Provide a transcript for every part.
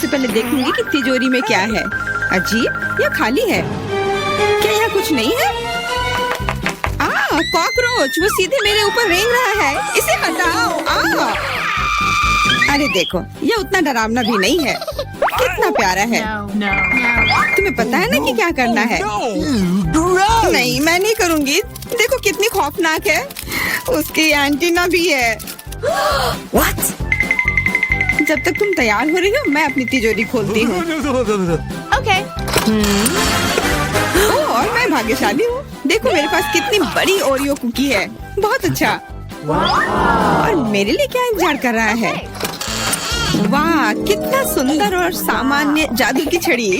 सबसे पहले देखूंगी कि तिजोरी में क्या है। अजीब, यह खाली है। क्या यहाँ कुछ नहीं है? कॉकरोच, वो सीधे मेरे ऊपर रेंग रहा है। इसे हटाओ। अरे देखो, यह उतना डरावना भी नहीं है। कितना प्यारा है। तुम्हें पता है ना कि क्या करना है? नहीं, मैं नहीं करूँगी। देखो कितनी खौफनाक है। उसकी एंटीना भी है। What? जब तक तुम तैयार हो रही हो, मैं अपनी तिजोरी खोलती हूँ। Okay. और मैं भाग्यशाली हूँ। देखो मेरे पास कितनी बड़ी ओरियो कुकी है। बहुत अच्छा। और मेरे लिए क्या इंतजार कर रहा है? वाह, कितना सुंदर और सामान्य जादू की छड़ी।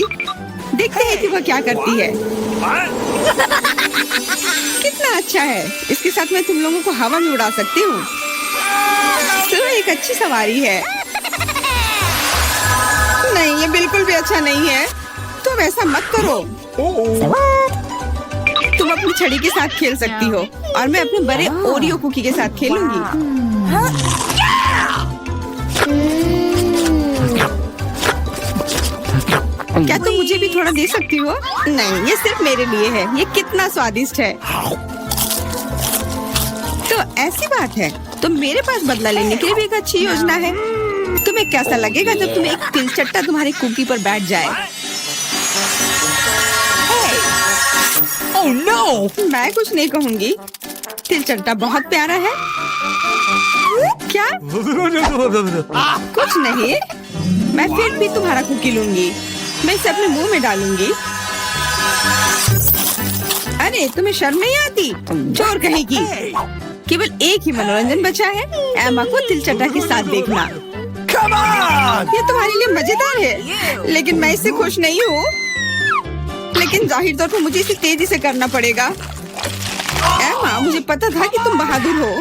देखते हैं कि वह क्या करती है। कितना अच्छा है। इसके साथ मैं तुम लोगों को हवा में उड़ा सकती हूँ। तो एक अच्छी सवारी है। नहीं, ये बिल्कुल भी अच्छा नहीं है। तुम ऐसा मत करो। तुम अपनी छड़ी के साथ खेल सकती हो और मैं अपने बड़े ओरियो कुकी के साथ खेलूंगी। क्या तुम मुझे भी थोड़ा दे सकती हो? नहीं, ये सिर्फ मेरे लिए है। ये कितना स्वादिष्ट है। तो ऐसी बात है, तो मेरे पास बदला लेने के लिए भी एक अच्छी योजना है। तुम्हें कैसा लगेगा जब तुम्हें एक तिलचट्टा तुम्हारी कुकी पर बैठ जाए? Oh no! मैं कुछ नहीं कहूँगी। तिलचट्टा बहुत प्यारा है। क्या? कुछ नहीं। मैं फिर भी तुम्हारा कुकी लूंगी। मैं इसे अपने मुंह में डालूंगी। अरे तुम्हें शर्म नहीं आती? चोर कहेगी। केवल एक ही मनोरंजन बचा है, एमा को तिलचट्टा के साथ देखना। Come on! ये तुम्हारे लिए मजेदार है, लेकिन मैं इससे खुश नहीं हूँ। लेकिन जाहिर तौर पर मुझे इसे तेजी से करना पड़ेगा। एमा, मुझे पता था कि तुम बहादुर हो।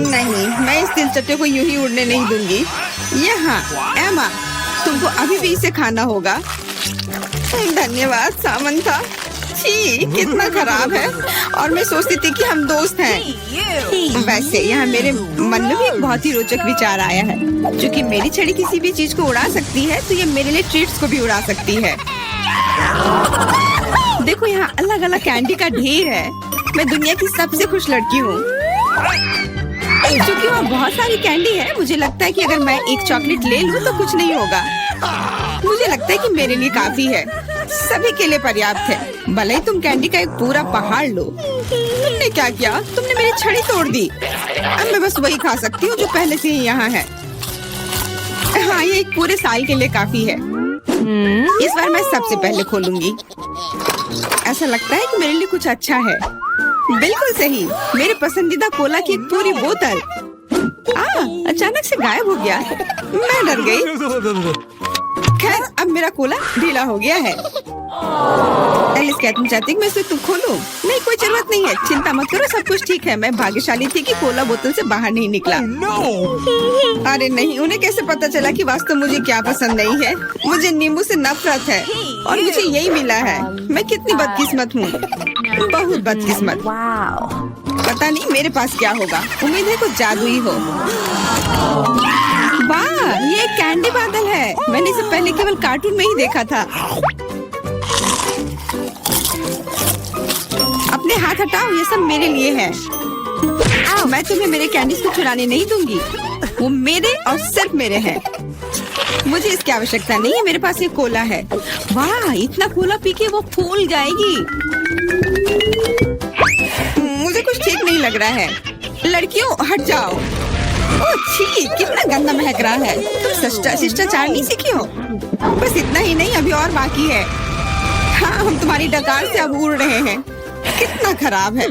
नहीं, मैं इस तिलचट्टे को यूं ही उड़ने नहीं दूंगी। यहाँ, एमा, तुमको अभी भी इसे खाना होगा। धन्यवाद सामंथा। छी, कितना खराब है। और मैं सोचती थी कि हम दोस्त हैं। वैसे यहाँ मेरे मन में भी एक बहुत ही रोचक विचार आया है। क्योंकि मेरी छड़ी किसी भी चीज को उड़ा सकती है, तो ये मेरे लिए ट्रीट्स को भी उड़ा सकती है। देखो यहाँ अलग अलग कैंडी का ढेर है। मैं दुनिया की सबसे खुश लड़की हूँ। क्योंकि वहाँ बहुत सारी कैंडी है, मुझे लगता है कि अगर मैं एक चॉकलेट ले लूँ तो कुछ नहीं होगा। मुझे लगता है कि मेरे लिए काफी है। सभी के लिए पर्याप्त है। भले ही तुम कैंडी का एक पूरा पहाड़ लो। तुमने क्या किया? तुमने मेरी छड़ी तोड़ दी। अब मैं बस वही खा सकती हूँ जो पहले से ही यहाँ है। हाँ, ये एक पूरे साल के लिए काफी है। इस बार मैं सबसे पहले खोलूंगी। ऐसा लगता है कि मेरे लिए कुछ अच्छा है। बिल्कुल सही, मेरे पसंदीदा कोला की एक पूरी बोतल। अचानक से गायब हो गया। मैं डर गई। खैर, अब मेरा कोला ढीला हो गया है। एलिस, क्या तुम चाहती कि मैं इसे तुम खोलूं? नहीं, कोई जरूरत नहीं है। चिंता मत करो, सब कुछ ठीक है। मैं भाग्यशाली थी कि कोला बोतल से बाहर नहीं निकला। अरे नहीं, उन्हें कैसे पता चला कि वास्तव मुझे क्या पसंद नहीं है? मुझे नींबू से नफरत है और मुझे यही मिला है। मैं कितनी बदकिस्मत हूँ, बहुत बदकिस्मत। पता नहीं मेरे पास क्या होगा। उम्मीद है कुछ जादुई हो। वाह, ये एक कैंडी बादल है। मैंने इसे पहले केवल कार्टून में ही देखा था। अपने हाथ हटाओ, ये सब मेरे लिए है। मैं तुम्हें मेरे कैंडीज को चुराने नहीं दूंगी। वो मेरे और सिर्फ मेरे हैं। मुझे इसकी आवश्यकता नहीं है। मेरे पास एक कोला है। वाह, इतना कोला पी के वो फूल जाएगी। मुझे कुछ ठीक नहीं लग रहा है। लड़कियों, हट जाओ। ओह छी, कितना गंदा महक रहा है। तुम शिष्टाचार नहीं सीखी हो? बस इतना ही नहीं, अभी और बाकी है। हाँ, हम तुम्हारी डकार से अब उड़ रहे हैं। कितना खराब है।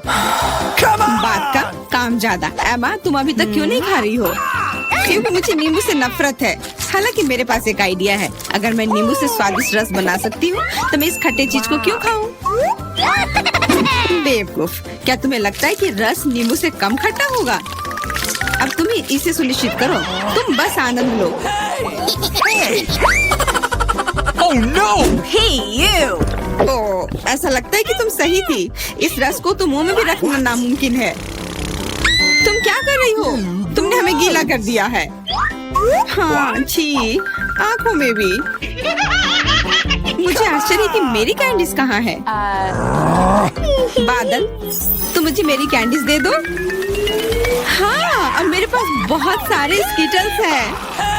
बात का काम ज्यादा। एमा, तुम अभी तक क्यों नहीं खा रही हो? क्योंकि मुझे नींबू से नफरत है। हालांकि मेरे पास एक आइडिया है। अगर मैं नींबू से स्वादिष्ट रस बना सकती हूँ, तो मैं इस खट्टे चीज को क्यों खाऊं? बेवकूफ, क्या तुम्हें लगता है कि रस नींबू से कम खट्टा होगा? अब तुम ही इसे सुनिश्चित करो। तुम बस आनंद लो। Oh no! Hey you! ओह, ऐसा लगता है कि तुम सही थी। इस रस को तो मुंह में भी रखना नामुमकिन है। तुम क्या कर रही हो? तुमने हमें गीला कर दिया है। हाँ, छी, आँखों में भी। मुझे आश्चर्य कि मेरी कैंडीज कहाँ है? बादल, तुम मुझे मेरी कैंडीज दे दो। हाँ, और मेरे पास बहुत सारे स्कीटल्स हैं।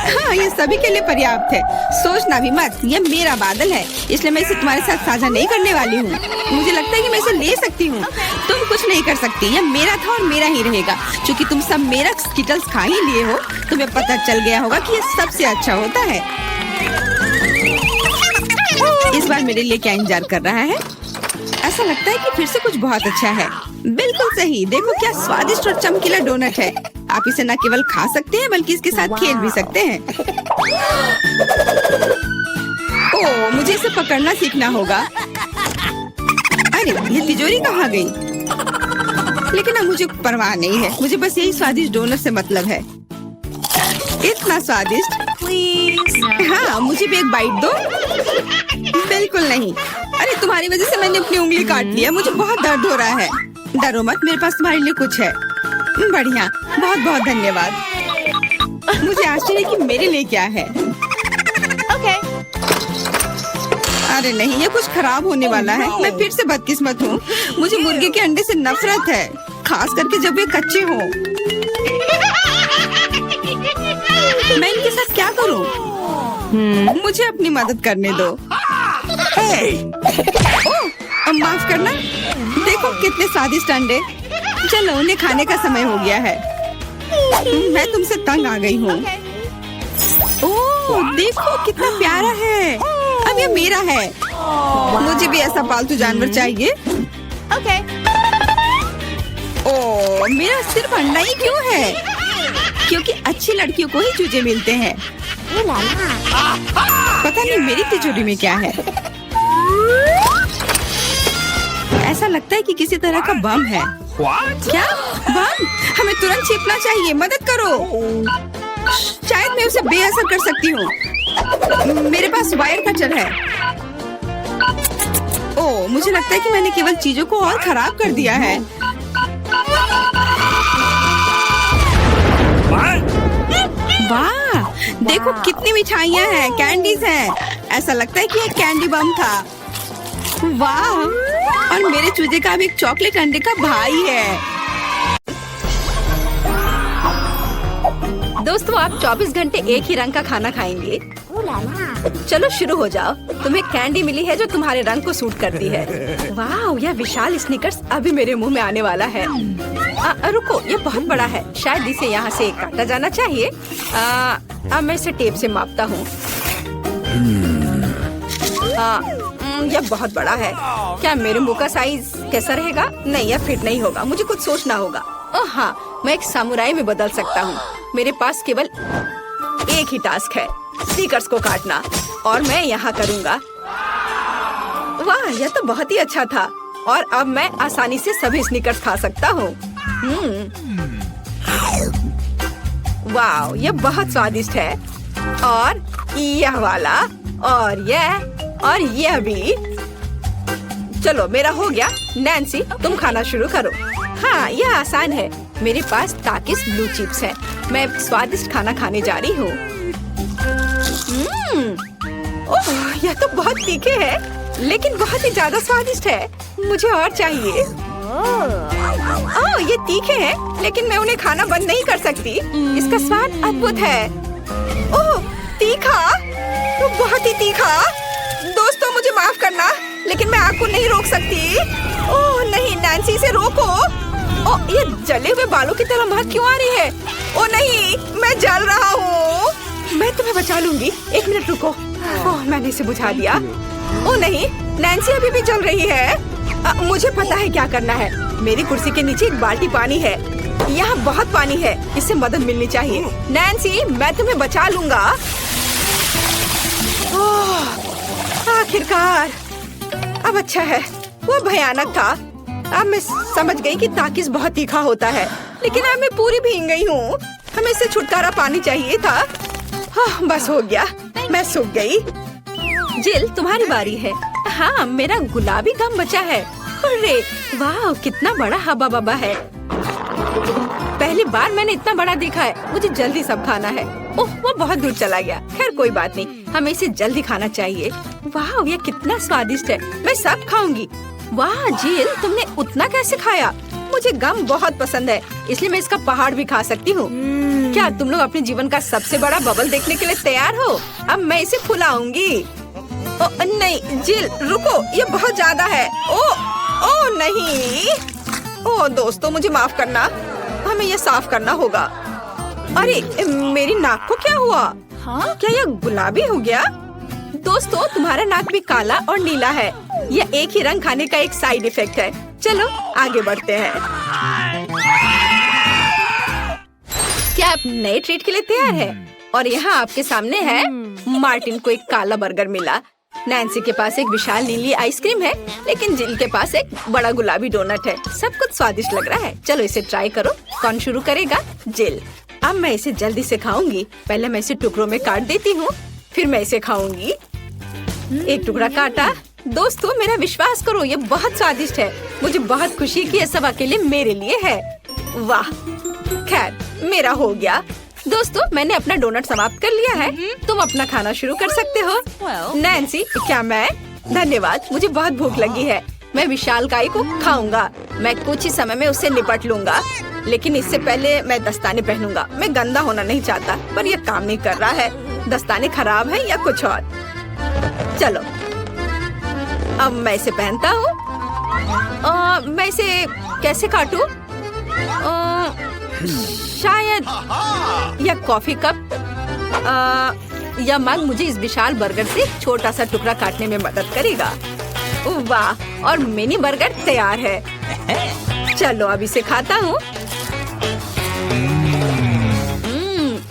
हाँ, ये सभी के लिए पर्याप्त है। सोचना भी मत, ये मेरा बादल है, इसलिए मैं इसे तुम्हारे साथ साझा नहीं करने वाली हूँ। मुझे लगता है कि मैं इसे ले सकती हूँ। तुम कुछ नहीं कर सकती, ये मेरा था और मेरा ही रहेगा। क्योंकि तुम सब मेरा स्कीटल्स खा ही लिए हो, तुम्हें पता चल गया होगा कि ये सबसे अच्छा होता है। इस बार मेरे लिए क्या इंतजार कर रहा है? ऐसा लगता है कि फिर से कुछ बहुत अच्छा है। बिल्कुल सही, देखो क्या स्वादिष्ट और चमकीला डोनट है। आप इसे न केवल खा सकते हैं बल्कि इसके साथ खेल भी सकते हैं। ओह, मुझे इसे पकड़ना सीखना होगा। अरे, ये तिजोरी कहाँ गई? लेकिन अब मुझे परवाह नहीं है, मुझे बस यही स्वादिष्ट डोनट से मतलब है। इतना स्वादिष्ट। हाँ, मुझे भी एक बाइट दो। बिल्कुल नहीं। अरे, तुम्हारी वजह से मैंने अपनी उंगली काट लिया, मुझे बहुत दर्द हो रहा है। डरो मत, मेरे पास तुम्हारे लिए कुछ है। बढ़िया, बहुत बहुत धन्यवाद। मुझे आश्चर्य है कि मेरे लिए क्या है। Okay. अरे नहीं, ये कुछ खराब होने वाला है। मैं फिर से बदकिस्मत हूँ। मुझे मुर्गे के अंडे से नफरत है, खास करके जब वे कच्चे हों। मैं इनके साथ क्या करूँ? मुझे अपनी मदद करने दो। ओह, माफ करना। देखो कितने स्वादिष्ट अंडे। चलो, उन्हें खाने का समय हो गया है। मैं तुमसे तंग आ गई हूँ। ओह, देखो कितना प्यारा है। अब ये मेरा है। मुझे भी ऐसा पालतू जानवर चाहिए। Okay. ओह, मेरा सिर्फ अंडा ही क्यों है? क्योंकि अच्छी लड़कियों को ही चूजे मिलते हैं। पता नहीं मेरी तिजोरी में क्या है। ऐसा लगता है कि किसी तरह का बम है। What? क्या बम? हमें तुरंत छिपना चाहिए, मदद करो। शायद मैं उसे बेअसर कर सकती हूँ। मेरे पास वायर कटर है। ओह, मुझे लगता है कि मैंने केवल चीजों को और खराब कर दिया है। वाह, देखो कितनी मिठाइयाँ हैं, कैंडीज हैं। ऐसा लगता है कि ये कैंडी बम था। वाह, और मेरे चूजे का भी एक चॉकलेट अंडे का भाई है। दोस्तों, आप 24 घंटे एक ही रंग का खाना खाएंगे? चलो शुरू हो जाओ। तुम्हें कैंडी मिली है जो तुम्हारे रंग को सूट करती है। वाह, यह विशाल स्निकर्स अभी मेरे मुंह में आने वाला है। रुको, ये बहुत बड़ा है, शायद इसे यहाँ से काटा जाना चाहिए। अब मैं इसे टेप से मापता हूँ। यह बहुत बड़ा है। क्या मेरे मुंह का साइज कैसा रहेगा? नहीं, यह फिट नहीं होगा। मुझे कुछ सोचना होगा। ओह हाँ, मैं एक सामुराई में बदल सकता हूँ। मेरे पास केवल एक ही टास्क है, स्नीकर्स को काटना, और मैं यहाँ करूँगा। वाह, यह तो बहुत ही अच्छा था। और अब मैं आसानी से सभी स्नीकर्स खा सकता हूँ। वाह, यह बहुत स्वादिष्ट है। और यह वाला, और यह भी। चलो, मेरा हो गया। नैन्सी, तुम खाना शुरू करो। हाँ, यह आसान है। मेरे पास ताकिस ब्लू चिप्स हैं। मैं स्वादिष्ट खाना खाने जा रही हूँ। ओह, यह तो बहुत तीखे है, लेकिन बहुत ही ज्यादा स्वादिष्ट है। मुझे और चाहिए। ओह, ये तीखे हैं, लेकिन मैं उन्हें खाना बंद नहीं कर सकती। इसका स्वाद अद्भुत है। ओह, तीखा, तो बहुत ही तीखा। दोस्तों, मुझे माफ करना, लेकिन मैं आग को नहीं रोक सकती। ओह नहीं, नैन्सी, से रोको। ओह, ये जले हुए बालों की तरह महक क्यों आ रही है? ओह नहीं, मैं जल रहा हूँ। मैं तुम्हें बचा लूंगी, 1 मिनट रुको। ओह, मैंने इसे बुझा दिया। ओह नहीं, नैन्सी अभी भी जल रही है। मुझे पता है क्या करना है। मेरी कुर्सी के नीचे एक बाल्टी पानी है। यहाँ बहुत पानी है, इससे मदद मिलनी चाहिए। नैन्सी, मैं तुम्हें बचा लूंगा। आखिरकार, अब अच्छा है। वो भयानक था। अब मैं समझ गई कि ताकिस बहुत तीखा होता है, लेकिन अब मैं पूरी भीग गई हूँ। हमें इससे छुटकारा पानी चाहिए था। बस हो गया, मैं सूख गई। जिल, तुम्हारी बारी है। हाँ, मेरा गुलाबी गम बचा है। अरे वाह, कितना बड़ा हब्बा बब्बा है। पहली बार मैंने इतना बड़ा देखा है। मुझे जल्दी सब खाना है। ओह, वो बहुत दूर चला गया। खैर कोई बात नहीं, हमें इसे जल्दी खाना चाहिए। वाह, ये कितना स्वादिष्ट है, मैं सब खाऊंगी। वाह जिल, तुमने उतना कैसे खाया? मुझे गम बहुत पसंद है, इसलिए मैं इसका पहाड़ भी खा सकती हूँ। क्या तुम लोग अपने जीवन का सबसे बड़ा बबल देखने के लिए तैयार हो? अब मैं इसे फुलाऊंगी। ओ नहीं जिल, रुको, ये बहुत ज्यादा है। ओ नहीं। ओ दोस्तों, मुझे माफ करना, हमें ये साफ करना होगा। अरे मेरी नाक को क्या हुआ? हाँ, क्या यह गुलाबी हो गया? दोस्तों, तुम्हारा नाक भी काला और नीला है। यह एक ही रंग खाने का एक साइड इफेक्ट है। चलो आगे बढ़ते हैं। क्या आप नए ट्रीट के लिए तैयार है? और यहाँ आपके सामने है। मार्टिन को एक काला बर्गर मिला। नैन्सी के पास एक विशाल नीली आइसक्रीम है, लेकिन जिल के पास एक बड़ा गुलाबी डोनट है। सब कुछ स्वादिष्ट लग रहा है। चलो इसे ट्राई करो। कौन शुरू करेगा? जिल। अब मैं इसे जल्दी से खाऊंगी। पहले मैं इसे टुकड़ों में काट देती हूँ, फिर मैं इसे खाऊंगी। एक टुकड़ा काटा। दोस्तों, मेरा विश्वास करो, ये बहुत स्वादिष्ट है। मुझे बहुत खुशी कि ये सब अकेले मेरे लिए है। वाह, खैर मेरा हो गया। दोस्तों, मैंने अपना डोनट समाप्त कर लिया है। तुम अपना खाना शुरू कर सकते हो। नैन्सी, क्या मैं? धन्यवाद, मुझे बहुत भूख लगी है। मैं विशालकाय को खाऊंगा। मैं कुछ ही समय में उससे निपट लूंगा, लेकिन इससे पहले मैं दस्ताने पहनूंगा। मैं गंदा होना नहीं चाहता, पर यह काम नहीं कर रहा है। दस्ताने खराब है या कुछ और। चलो अब मैं इसे पहनता हूँ। मैं इसे कैसे काटूं? शायद यह कॉफी कप या मग मुझे इस विशाल बर्गर से छोटा सा टुकड़ा काटने में मदद करेगा। वाह, और मिनी बर्गर तैयार है। चलो अब इसे खाता हूँ।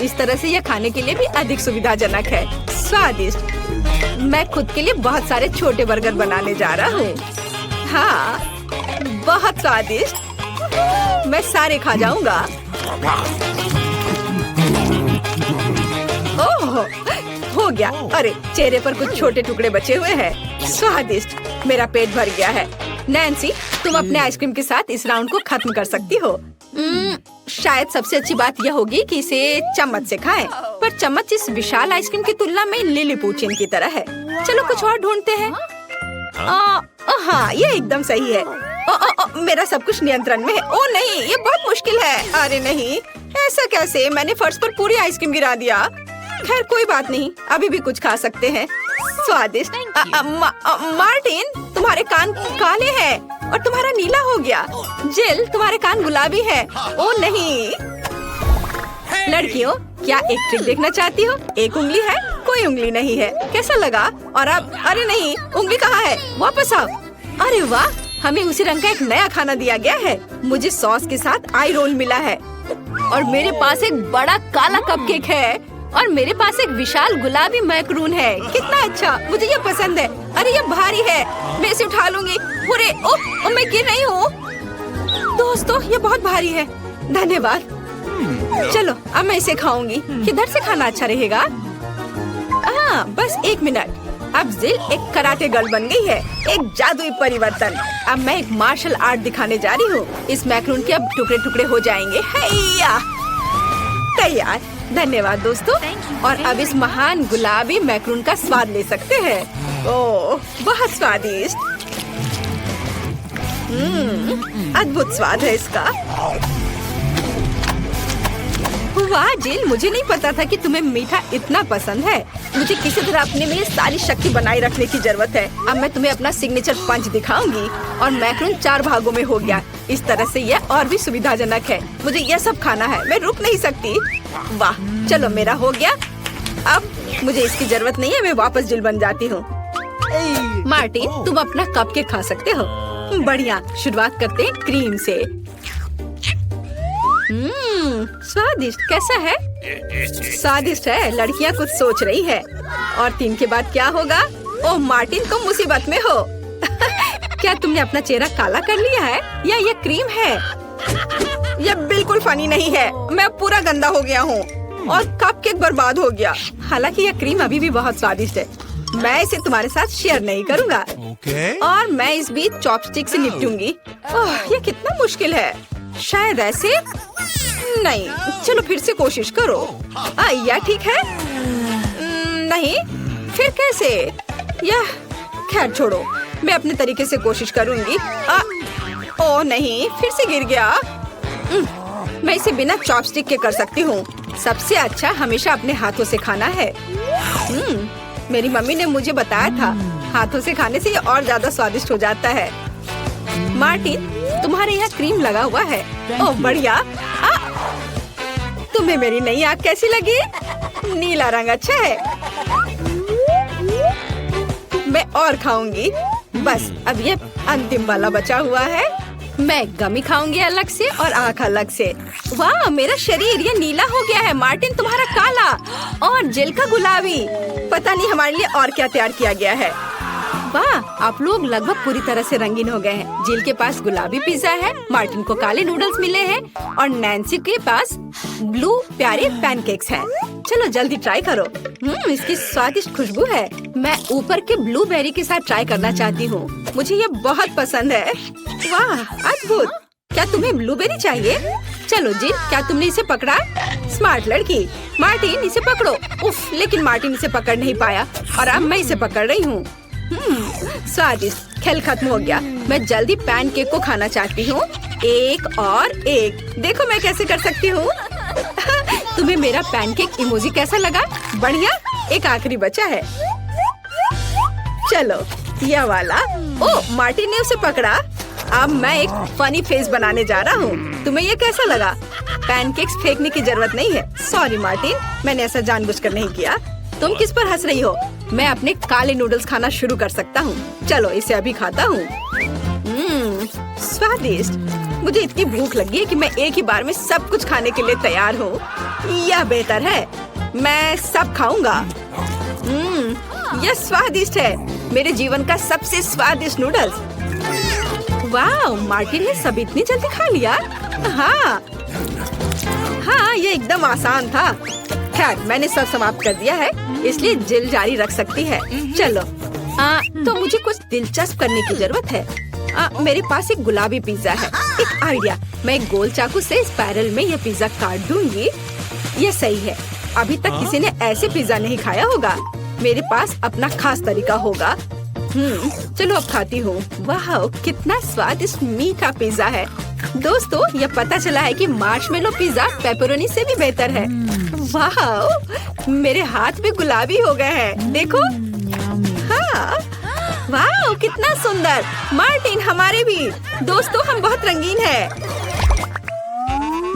इस तरह से यह खाने के लिए भी अधिक सुविधाजनक है। स्वादिष्ट। मैं खुद के लिए बहुत सारे छोटे बर्गर बनाने जा रहा हूँ। हाँ, बहुत स्वादिष्ट। मैं सारे खा जाऊंगा। ओह, हो गया। अरे चेहरे पर कुछ छोटे टुकड़े बचे हुए हैं। स्वादिष्ट। मेरा पेट भर गया है। नैन्सी, तुम अपने आइसक्रीम के साथ इस राउंड को खत्म कर सकती हो। शायद सबसे अच्छी बात यह होगी कि इसे चम्मच से खाएं। पर चम्मच इस विशाल आइसक्रीम की तुलना में लिलीपुचिन की तरह है। चलो कुछ और ढूंढते हैं। हाँ, ये एकदम सही है। मेरा सब कुछ नियंत्रण में है। ओ नहीं, ये बहुत मुश्किल है। अरे नहीं, ऐसा कैसे? मैंने फर्श पर पूरी आइसक्रीम गिरा दिया। खैर कोई बात नहीं, अभी भी कुछ खा सकते हैं। स्वादिष्ट। मार्टिन, तुम्हारे कान काले हैं और तुम्हारा नीला हो गया। जिल, तुम्हारे कान गुलाबी है। ओ नहीं। लड़कियों, क्या एक ट्रिक देखना चाहती हो? एक उंगली है, कोई उंगली नहीं है। कैसा लगा? और अब अरे नहीं, उंगली कहाँ है? वापस आओ। अरे वाह, हमें उसी रंग का एक नया खाना दिया गया है। मुझे सॉस के साथ आई रोल मिला है और मेरे पास एक बड़ा काला कपकेक है और मेरे पास एक विशाल गुलाबी मैक्रून है। कितना अच्छा, मुझे ये पसंद है। अरे ये भारी है, मैं इसे उठा लूंगी। अरे ओह, मैं गिर रही हूँ। दोस्तों, ये बहुत भारी है। धन्यवाद। चलो अब मैं इसे खाऊंगी। किधर से खाना अच्छा रहेगा? हाँ, बस एक मिनट। अब जिल एक कराटे गर्ल बन गई है। एक जादुई परिवर्तन। अब मैं एक मार्शल आर्ट दिखाने जा रही हूँ। इस मैक्रून के अब टुकड़े टुकड़े हो जाएंगे। हैया, तैयार। धन्यवाद दोस्तों। और अब इस महान गुलाबी मैक्रून का स्वाद ले सकते हैं। ओह, बहुत स्वादिष्ट। अद्भुत स्वाद है इसका। वाह जिल, मुझे नहीं पता था कि तुम्हें मीठा इतना पसंद है। मुझे किसी तरह अपने में सारी शक्ति बनाए रखने की जरूरत है। अब मैं तुम्हें अपना सिग्नेचर पंच दिखाऊंगी। और मैक्रून 4 भागों में हो गया। इस तरह से यह और भी सुविधाजनक है। मुझे यह सब खाना है, मैं रुक नहीं सकती। वाह, चलो मेरा हो गया। अब मुझे इसकी जरूरत नहीं है, मैं वापस जिल बन जाती हूँ। मार्टिन, तुम अपना कपकेक खा सकते हो। बढ़िया, शुरुआत करते हैं क्रीम से। स्वादिष्ट। कैसा है? स्वादिष्ट है। लड़कियाँ कुछ सोच रही है। और 3 के बाद क्या होगा? ओह मार्टिन, तुम मुसीबत में हो। क्या तुमने अपना चेहरा काला कर लिया है या ये क्रीम है? यह बिल्कुल फनी नहीं है। मैं पूरा गंदा हो गया हूँ और कपकेक बर्बाद हो गया। हालांकि यह क्रीम अभी भी बहुत स्वादिष्ट है। मैं इसे तुम्हारे साथ शेयर नहीं करूँगा। और मैं इस बीच चॉपस्टिक से निपटूंगी। यह कितना मुश्किल है। शायद ऐसे नहीं, चलो फिर से कोशिश करो। यह ठीक है? नहीं, फिर कैसे? यह खैर छोड़ो, मैं अपने तरीके से कोशिश करूंगी। ओह नहीं, फिर से गिर गया। मैं इसे बिना चॉपस्टिक के कर सकती हूँ। सबसे अच्छा हमेशा अपने हाथों से खाना है। मेरी मम्मी ने मुझे बताया था, हाथों से खाने से ये और ज्यादा स्वादिष्ट हो जाता है। मार्टिन, तुम्हारे यहाँ क्रीम लगा हुआ है। ओह बढ़िया। तुम्हें मेरी नई आँख कैसी लगी? नीला रंग अच्छा है। मैं और खाऊंगी। बस अब ये अंतिम वाला बचा हुआ है। मैं गमी खाऊंगी अलग से और आँख अलग से। वाह, मेरा शरीर ये नीला हो गया है। मार्टिन, तुम्हारा काला और जेल का गुलाबी। पता नहीं हमारे लिए और क्या तैयार किया गया है। वाह, आप लोग लगभग पूरी तरह से रंगीन हो गए हैं। जिल के पास गुलाबी पिज्जा है, मार्टिन को काले नूडल्स मिले हैं और नैन्सी के पास ब्लू प्यारे पैनकेक्स हैं। चलो जल्दी ट्राई करो। इसकी स्वादिष्ट खुशबू है। मैं ऊपर के ब्लूबेरी के साथ ट्राई करना चाहती हूँ। मुझे ये बहुत पसंद है। वाह, अद्भुत। क्या तुम्हें ब्लूबेरी चाहिए? चलो जिल, क्या तुमने इसे पकड़ा? स्मार्ट लड़की। मार्टिन, इसे पकड़ो। उफ, लेकिन मार्टिन इसे पकड़ नहीं पाया और अब मैं इसे पकड़ रही हूँ। स्वादिष्ट। खेल खत्म हो गया। मैं जल्दी पैनकेक को खाना चाहती हूँ। एक और एक। देखो मैं कैसे कर सकती हूँ। तुम्हें मेरा पैनकेक इमोजी कैसा लगा? बढ़िया। एक आखिरी बचा है। चलो यह वाला। ओह, मार्टिन ने उसे पकड़ा। अब मैं एक फनी फेस बनाने जा रहा हूँ। तुम्हें ये कैसा लगा? पैनकेक्स फेंकने की जरूरत नहीं है। सॉरी मार्टिन, मैंने ऐसा जानबूझकर नहीं किया। तुम किस पर हंस रही हो? मैं अपने काले नूडल्स खाना शुरू कर सकता हूँ। चलो इसे अभी खाता हूँ। स्वादिष्ट। मुझे इतनी भूख लगी है कि मैं एक ही बार में सब कुछ खाने के लिए तैयार हूँ। यह बेहतर है। मैं सब खाऊंगा। यह स्वादिष्ट है। मेरे जीवन का सबसे स्वादिष्ट नूडल्स। वाह, मार्टिन ने सब इतनी जल्दी खा लिया। हाँ, ये एकदम आसान था। खैर, मैंने सब समाप्त कर दिया है, इसलिए जिल जारी रख सकती है। चलो, तो मुझे कुछ दिलचस्प करने की जरूरत है। मेरे पास एक गुलाबी पिज्जा है। एक आइडिया, मैं एक गोल चाकू से स्पाइरल में यह पिज्जा काट दूंगी। यह सही है। अभी तक किसी ने ऐसे पिज्जा नहीं खाया होगा। मेरे पास अपना खास तरीका होगा। चलो अब खाती हूँ। वाह, कितना स्वादिष्ट मीठा पिज्जा है। दोस्तों, यह पता चला है कि मार्शमेलो पिज्जा पेपरोनी से भी बेहतर है। वाह, मेरे हाथ भी गुलाबी हो गए हैं। देखो। हाँ, वाह, कितना सुंदर। मार्टिन, हमारे भी। दोस्तों, हम बहुत रंगीन हैं।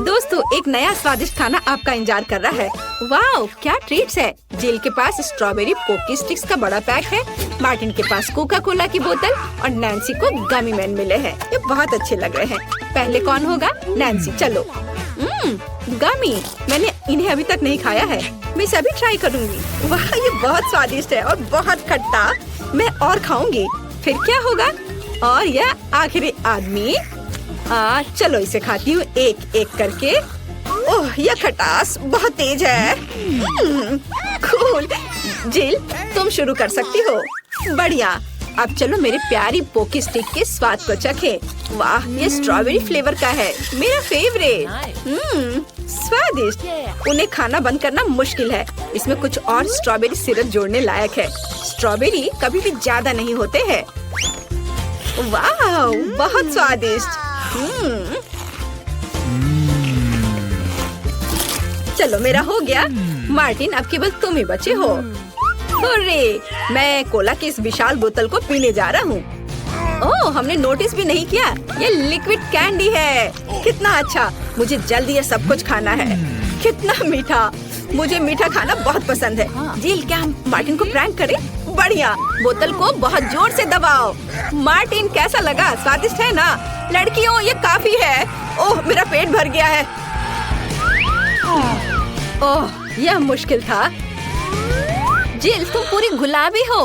दोस्तों, एक नया स्वादिष्ट खाना आपका इंतजार कर रहा है। वाह, क्या ट्रीट्स है। जिल के पास स्ट्रॉबेरी पोकी स्टिक्स का बड़ा पैक है। मार्टिन के पास कोका कोला की बोतल और नैन्सी को गमी मैन मिले हैं। ये बहुत अच्छे लग रहे हैं। पहले कौन होगा? नैन्सी। चलो। गमी। मैंने इन्हें अभी तक नहीं खाया है। मैं इसे अभी ट्राई करूंगी। वाह, ये बहुत स्वादिष्ट है और बहुत खट्टा। मैं और खाऊंगी। फिर क्या होगा? और यह आखिरी आदमी। चलो इसे खाती हूँ एक एक करके। ओह, यह खटास बहुत तेज है। कूल। जिल, तुम शुरू कर सकती हो। बढ़िया। अब चलो मेरे प्यारी पोकी स्टिक के स्वाद को चखें। वाह, ये स्ट्रॉबेरी फ्लेवर का है। मेरा फेवरेट। स्वादिष्ट। उन्हें खाना बंद करना मुश्किल है। इसमें कुछ और स्ट्रॉबेरी सिरप जोड़ने लायक है। स्ट्रॉबेरी कभी भी ज्यादा नहीं होते हैं। वाह, बहुत स्वादिष्ट। चलो मेरा हो गया। मार्टिन, अब केवल तुम ही बचे हो। हुर्रे! मैं कोला की इस विशाल बोतल को पीने जा रहा हूँ। ओह, हमने नोटिस भी नहीं किया। ये लिक्विड कैंडी है। कितना अच्छा। मुझे जल्दी ये सब कुछ खाना है। कितना मीठा। मुझे मीठा खाना बहुत पसंद है। जिल, क्या हम मार्टिन को प्रैंक करें? बढ़िया। बोतल को बहुत जोर से दबाओ। मार्टिन, कैसा लगा? स्वादिष्ट है ना? लड़कियों, ये काफी है। ओह, मेरा पेट भर गया है। ओह, यह मुश्किल था। जिल, तुम पूरी गुलाबी हो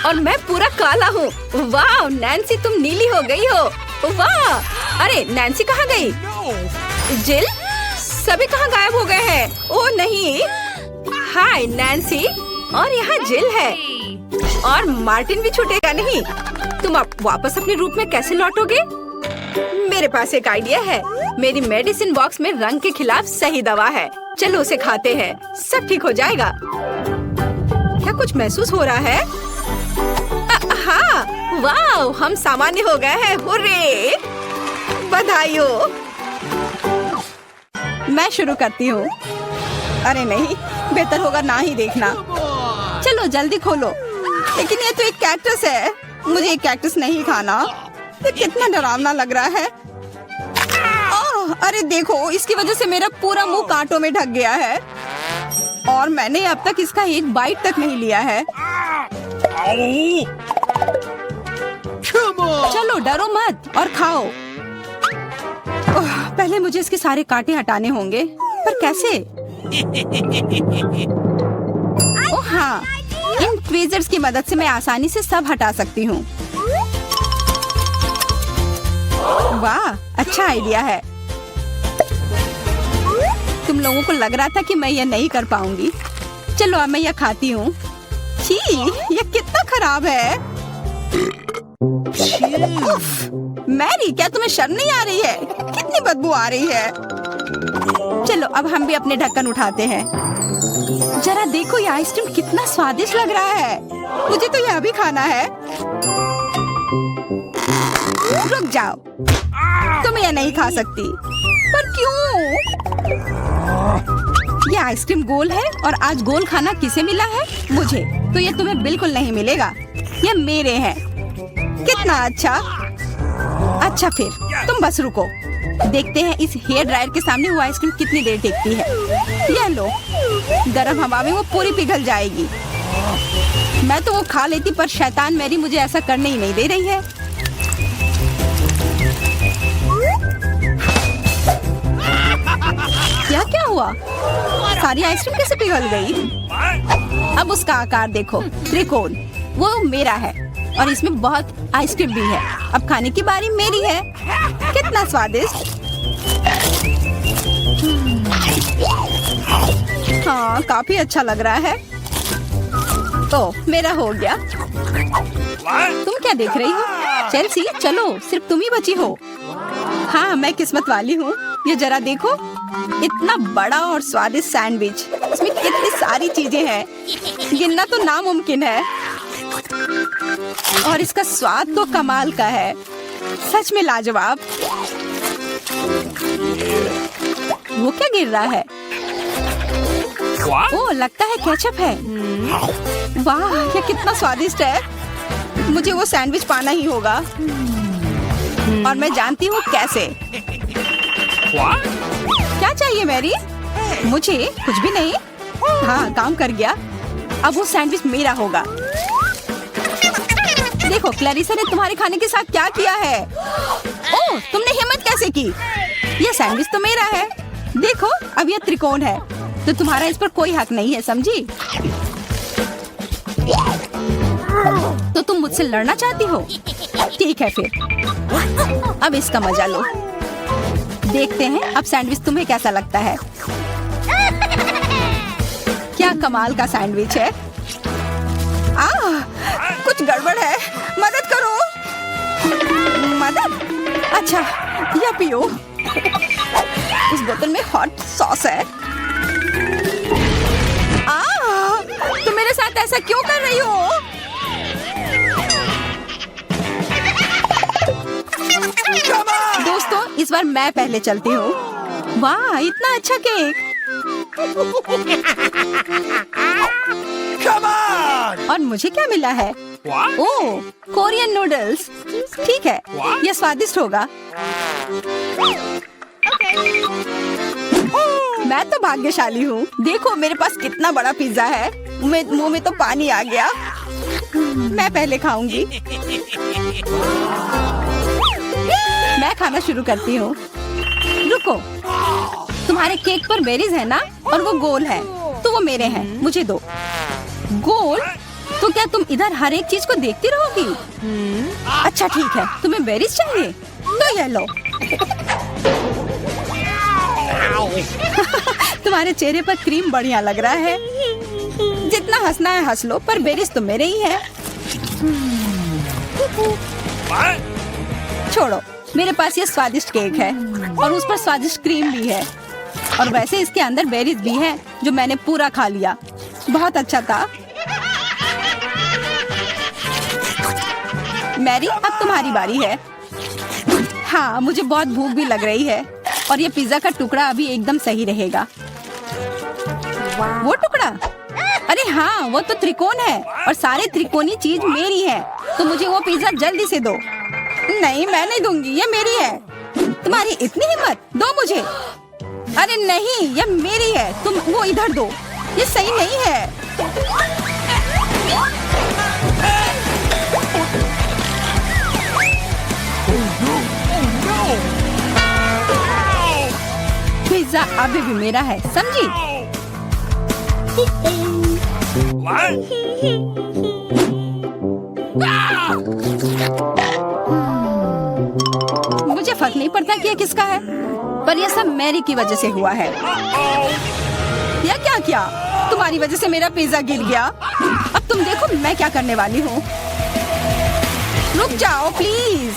और मैं पूरा काला हूँ। वाह, नैन्सी, तुम नीली हो गई हो। वाह। अरे, नैन्सी कहाँ गई? जिल, सभी कहाँ गायब हो गए हैं? ओह नहीं। हाय नैन्सी, और यहाँ जिल है और मार्टिन भी छूटेगा नहीं। तुम अब वापस अपने रूप में कैसे लौटोगे? मेरे पास एक आइडिया है। मेरी मेडिसिन बॉक्स में रंग के खिलाफ सही दवा है। चलो उसे खाते हैं, सब ठीक हो जाएगा। क्या कुछ महसूस हो रहा है? हाँ, वाह, हम सामान्य हो गए हैं। हुर्रे! बधाई हो। मैं शुरू करती हूँ। अरे नहीं, बेहतर होगा ना ही देखना। चलो जल्दी खोलो। लेकिन ये तो एक कैक्टस है। मुझे एक कैक्टस नहीं खाना। ये कितना डरावना लग रहा है। अरे देखो, इसकी वजह से मेरा पूरा मुंह कांटों में ढक गया है और मैंने अब तक इसका एक बाइट तक नहीं लिया है। चलो डरो मत और खाओ। पहले मुझे इसके सारे कांटे हटाने होंगे, पर कैसे? ओह हाँ, इन ट्वीजर्स की मदद से मैं आसानी से सब हटा सकती हूँ। वाह, अच्छा आइडिया है। तुम लोगों को लग रहा था कि मैं यह नहीं कर पाऊंगी। चलो अब मैं यह खाती हूँ। छी, यह कितना खराब है। मैरी, क्या तुम्हें शर्म नहीं आ रही है? कितनी बदबू आ रही है। चलो अब हम भी अपने ढक्कन उठाते हैं। जरा देखो, ये आइसक्रीम कितना स्वादिष्ट लग रहा है। मुझे तो यह भी खाना है। रुक जाओ, तुम यह नहीं खा सकती। पर क्यों? ये आइसक्रीम गोल है और आज गोल खाना किसे मिला है? मुझे। तो ये तुम्हें बिल्कुल नहीं मिलेगा। ये मेरे हैं। कितना अच्छा। अच्छा फिर तुम बस रुको। देखते हैं इस हेयर ड्रायर के सामने वो आइसक्रीम कितनी देर टिकती है। ये लो, गर्म हवा में वो पूरी पिघल जाएगी। मैं तो वो खा लेती, पर शैतान मैरी मुझे ऐसा करने ही नहीं दे रही है। क्या हुआ? सारी आइसक्रीम कैसे पिघल गई? अब उसका आकार देखो, त्रिकोण। वो मेरा है और इसमें बहुत आइसक्रीम भी है। अब खाने की बारी मेरी है। कितना स्वादिष्ट। हाँ, काफी अच्छा लग रहा है। तो मेरा हो गया। तुम क्या देख रही हो? चेल्सी, चलो, सिर्फ तुम ही बची हो। हाँ, मैं किस्मत वाली हूँ। ये जरा देखो, इतना बड़ा और स्वादिष्ट सैंडविच। इसमें कितनी सारी चीजें हैं, गिनना तो नामुमकिन है। और इसका स्वाद तो कमाल का है, सच में लाजवाब। वो क्या गिर रहा है? ओह, लगता है केचप है। वाह, ये कितना स्वादिष्ट है। मुझे वो सैंडविच पाना ही होगा और मैं जानती हूँ कैसे। क्या चाहिए मैरी? मुझे कुछ भी नहीं। हाँ, काम कर गया। अब वो सैंडविच मेरा होगा। देखो, क्लैरिसा ने तुम्हारे खाने के साथ क्या किया है। ओह, तुमने हिम्मत कैसे की? ये सैंडविच तो मेरा है। देखो, अब ये त्रिकोण है, तो तुम्हारा इस पर कोई हक नहीं है, समझी? तो तुम मुझसे लड़ना चाहती हो? ठीक है फिर, अब इसका मजा लो। देखते हैं अब सैंडविच तुम्हें कैसा लगता है। क्या कमाल का सैंडविच है। कुछ गड़बड़ है, मदद करो। मदद? अच्छा, या पियो। उस बोतल में हॉट सॉस है। तुम मेरे साथ ऐसा क्यों कर रही हो? दोस्तों, इस बार मैं पहले चलती हूँ। वाह, इतना अच्छा केक। और मुझे क्या मिला है? ओह, कोरियन नूडल्स। ठीक है, यह स्वादिष्ट होगा। मैं तो भाग्यशाली हूँ। देखो, मेरे पास कितना बड़ा पिज्जा है। मुंह में तो पानी आ गया। मैं पहले खाऊंगी। मैं खाना शुरू करती हूँ। रुको, तुम्हारे केक पर बेरीज है ना, और वो गोल है, तो वो मेरे हैं। मुझे दो। गोल? तो क्या तुम इधर हर एक चीज को देखती रहोगी? अच्छा ठीक है, तुम्हें बेरीज चाहिए तो ये लो। तुम्हारे चेहरे पर क्रीम बढ़िया लग रहा है। जितना हंसना है हंस लो, पर बेरीज तो मेरे ही है। छोड़ो, मेरे पास ये स्वादिष्ट केक है और उस पर स्वादिष्ट क्रीम भी है और वैसे इसके अंदर बेरीज भी है जो मैंने पूरा खा लिया। बहुत अच्छा था। मैरी, अब तुम्हारी बारी है। हाँ, मुझे बहुत भूख भी लग रही है और ये पिज्जा का टुकड़ा अभी एकदम सही रहेगा। वो टुकड़ा? अरे हाँ, वो तो त्रिकोण है और सारे त्रिकोणी चीज मेरी है, तो मुझे वो पिज्जा जल्दी से दो। नहीं, मैं नहीं दूंगी, ये मेरी है। तुम्हारी इतनी हिम्मत, दो मुझे। अरे नहीं, ये मेरी है, तुम वो इधर दो। ये सही नहीं है। पिज्जा अभी भी मेरा है, समझी? मुझे फर्क नहीं पड़ता कि ये किसका है, पर यह सब मैरी की वजह से हुआ है। यह क्या किया? तुम्हारी वजह से मेरा पिज्जा गिर गया। अब तुम देखो मैं क्या करने वाली हूँ। रुक जाओ प्लीज।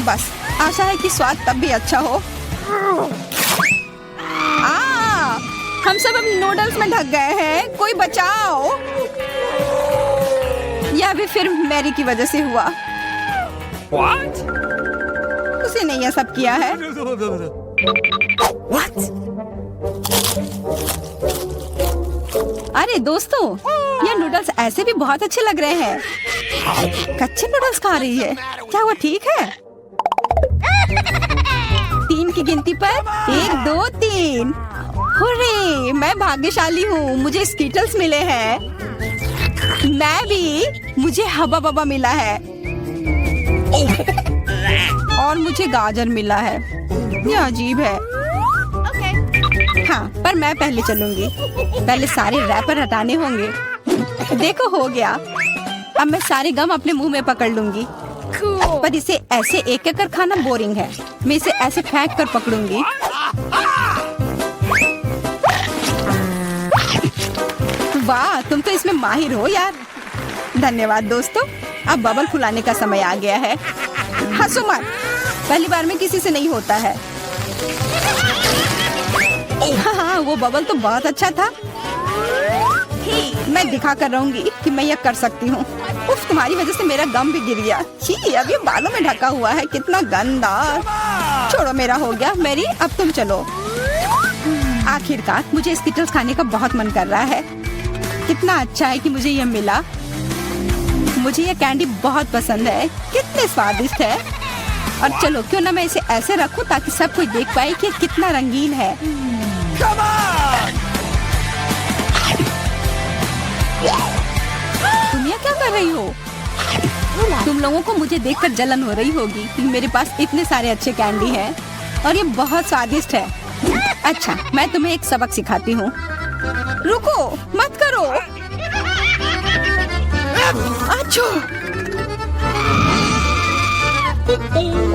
बस, आशा है कि स्वाद तब भी अच्छा हो। हम सब अब नूडल्स में ढक गए हैं, कोई बचाओ। यह भी फिर मैरी की वजह से हुआ। What? उसी ने यह सब किया है। What? अरे दोस्तों, ये नूडल्स ऐसे भी बहुत अच्छे लग रहे हैं। कच्चे नूडल्स खा रही है, क्या वो ठीक है? 3 की गिनती पर 1, 2, 3। हुर्रे, मैं भाग्यशाली हूँ, मुझे स्कीटल्स मिले हैं। मैं भी, मुझे हबा बबा मिला है और मुझे गाजर मिला है। यह अजीब है। हाँ, पर मैं पहले चलूंगी। पहले सारे रैपर हटाने होंगे। देखो, हो गया। अब मैं सारे गम अपने मुंह में पकड़ लूंगी। पर इसे ऐसे एक एक कर खाना बोरिंग है। मैं इसे ऐसे फेंक कर पकड़ूंगी। वाह, तुम तो इसमें माहिर हो यार। धन्यवाद दोस्तों। अब बबल फुलाने का समय आ गया है। हंसो मत, पहली बार में किसी से नहीं होता है। हाँ, वो बबल तो बहुत अच्छा था। मैं दिखा कर रहूंगी कि मैं यह कर सकती हूँ। उफ, तुम्हारी वजह से मेरा गम भी गिर गया। छी, अब ये बालों में ढका हुआ है, कितना गंदा। छोड़ो, मेरा हो गया। मैरी, अब तुम चलो। आखिरकार मुझे स्कीटल्स खाने का बहुत मन कर रहा है। कितना अच्छा है कि मुझे यह मिला। मुझे यह कैंडी बहुत पसंद है, कितने स्वादिष्ट है। और चलो, क्यों ना मैं इसे ऐसे रखूं ताकि सब कोई देख पाए कि कितना रंगीन है। तुम ये क्या कर रही हो? तुम लोगों को मुझे देखकर जलन हो रही होगी कि मेरे पास इतने सारे अच्छे कैंडी हैं और ये बहुत स्वादिष्ट है। अच्छा, मैं तुम्हें एक सबक सिखाती हूँ। रुको, मत करो। अच्छा,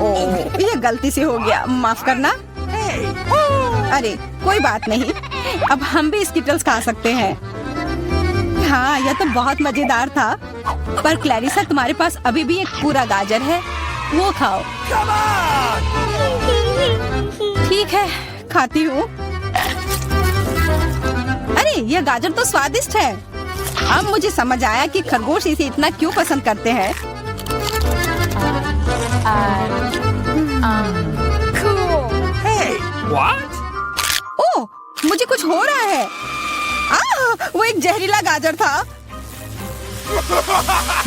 ओह, ये गलती से हो गया, माफ करना। अरे कोई बात नहीं, अब हम भी स्कीटल्स खा सकते हैं। हाँ, यह तो बहुत मजेदार था। पर क्लैरिसा, तुम्हारे पास अभी भी एक पूरा गाजर है, वो खाओ। ठीक है, खाती हूँ। अरे, यह गाजर तो स्वादिष्ट है। अब मुझे समझ आया कि खरगोश इसे इतना क्यों पसंद करते हैं। What? ओह, मुझे कुछ हो रहा है। वो एक जहरीला गाजर था।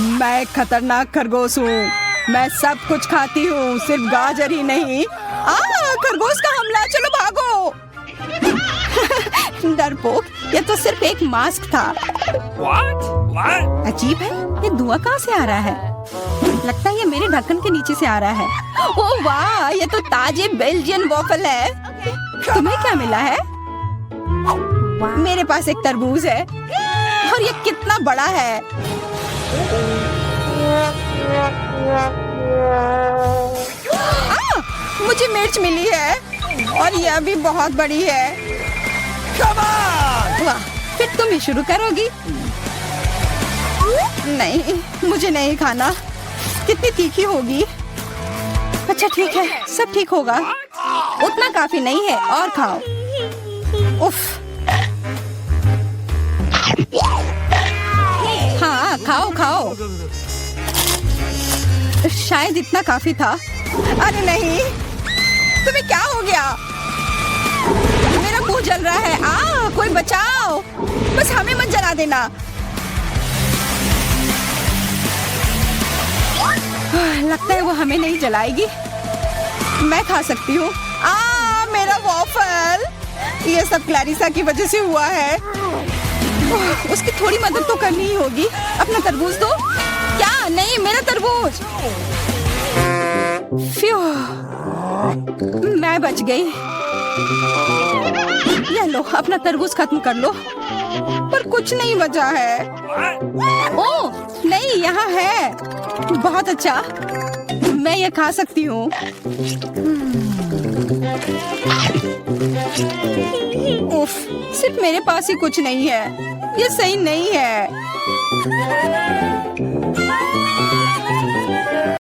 मैं एक खतरनाक खरगोश हूँ। मैं सब कुछ खाती हूँ, सिर्फ गाजर ही नहीं। खरगोश का हमला, चलो भागो। डरपोक, ये तो सिर्फ एक मास्क था। What? What? अजीब है, ये धुआं कहाँ से आ रहा है? लगता है ये मेरे ढक्कन के नीचे से आ रहा है। ओह वाह, ये तो ताजे बेल्जियन वॉफल है। तुम्हें क्या मिला है? मेरे पास एक तरबूज है और ये कितना बड़ा है। मुझे मिर्च मिली है और यह भी बहुत बड़ी है। वाह, फिर तुम ही शुरू करोगी? नहीं, मुझे नहीं खाना। कितनी तीखी होगी। अच्छा ठीक है, सब ठीक होगा। उतना काफी नहीं है, और खाओ। उफ। हाँ खाओ खाओ, शायद इतना काफी था। अरे नहीं, तुम्हें क्या हो गया? मेरा मुंह जल रहा है। कोई बचाओ, बस हमें मत जला देना। लगता है वो हमें नहीं जलाएगी। मैं खा सकती हूँ। मेरा वॉफल, ये सब क्लैरिसा की वजह से हुआ है। उसकी थोड़ी मदद तो करनी ही होगी। अपना तरबूज दो। क्या? नहीं, मेरा तरबूज। फ्यू, मैं बच गई। ये लो, अपना तरबूज खत्म कर लो। पर कुछ नहीं बचा है। ओह नहीं, यहाँ है। बहुत अच्छा, मैं ये खा सकती हूँ। उफ, सिर्फ मेरे पास ही कुछ नहीं है। ये सही नहीं है।